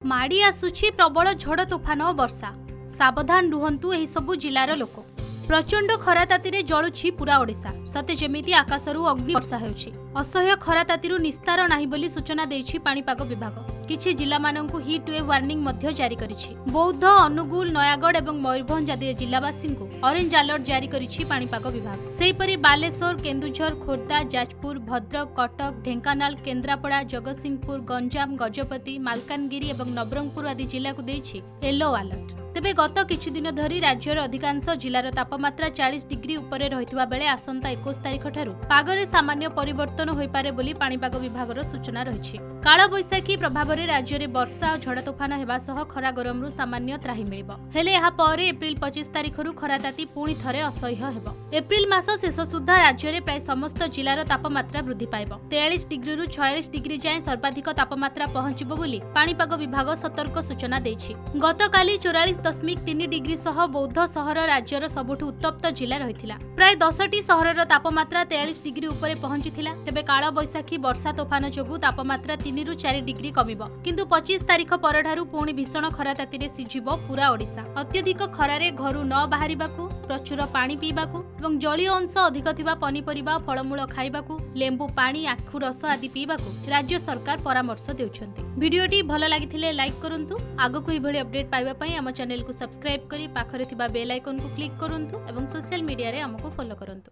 माड़ी आसुछि प्रबल झड़ तोफान और वर्षा सावधान रुहंतु एही सबु जिलार लोक। प्रचंड खरा तातीरे जळुछि पूरा ओडिशा। सते जेमिति आकाशरू अग्नि वर्षा हेउछि। असह्य खरा तातीरू निस्तार नाही बोली सूचना देछि पाणीपाग विभाग। किछि जिला माननकु हीट वेव वार्निंग मध्य जारी करिछि। बौद्ध, अनुगुल, नयागढ़ एवं मयूरभंज आदि जिलावासींकु ऑरेंज अलर्ट जारी करिछि पाणीपाग विभाग। सेहिपरि बालेश्वर, केन्दुझर, खोर्धा, जाजपुर, भद्रक, कटक, ढेंकानाल, केन्द्रापड़ा, जगतसिंहपुर, गंजाम, गजपति, मालकानगिरी एवं नवरंगपुर आदि जिला को देछि येलो अलर्ट। तेबे गत किछि दिन धरी राज्यर अधिकांश जिलार तापमात्रा 40 डिग्री उपरे रहितबा बेले आसंता 21 तारिख ठारू पागरे सामान्य परिवर्तन होई पारे बोली पाणीपाग विभागर सूचना रहिछि। काळ बैसाखी प्रभाव रे राज्य रे वर्षा और झड़ तोफान हेबा सह खरा गरमरु सामान्य त्राही मिलिबो। हेले एहा परे एप्रिल 25 तारिखरू खरा ताती पुणी थरे असह्य हेबो। एप्रिल मास शेष सुद्धा राज्य रे प्राय समस्त जिलार तापमात्रा वृद्धि पाइबो। 43 डिग्री रु 46 डिग्री जाय सर्वाधिक तापमात्रा पहुंचिबो बोली पाणीपाग विभाग सतर्क सूचना दैछि। गतकाली 44.3 डिग्री सह बौद्ध सहर राज्यर सबुठु उत्तप्त जिला रहिथिला। प्राय 10टी सहरर तापमात्रा 43 डिग्री उपरे पहुंचिथिला। तेबे काळ बैसाखी वर्षा तोफान जोगु तापमात्रा 3 रु 4 डिग्री कमिबो। किंतु 25 तारिख परठारु पुणी भीषण खरा तातीरे सिझिबो पूरा ओडिशा। अत्यधिक खरारे घरु न बाहरिबाकू, प्रचुर पानी पीबाकू एवं जलीय अंश अधिक थिबा पनीपरिबा फलमूल खाइबाकू, लेंबू पानी, आखु रस आदि पीबाकू राज्य सरकार परामर्श देउछन्ति। वीडियोटी भल लागिथिले लाइक करंतु। आगकू एभଳି अपडेट पाइबा पई हम चैनल को सब्सक्राइब करी पाखरे थिबा बेल आइकन को क्लिक करंतु एवं सोशल मीडिया रे हमको फॉलो करंतु।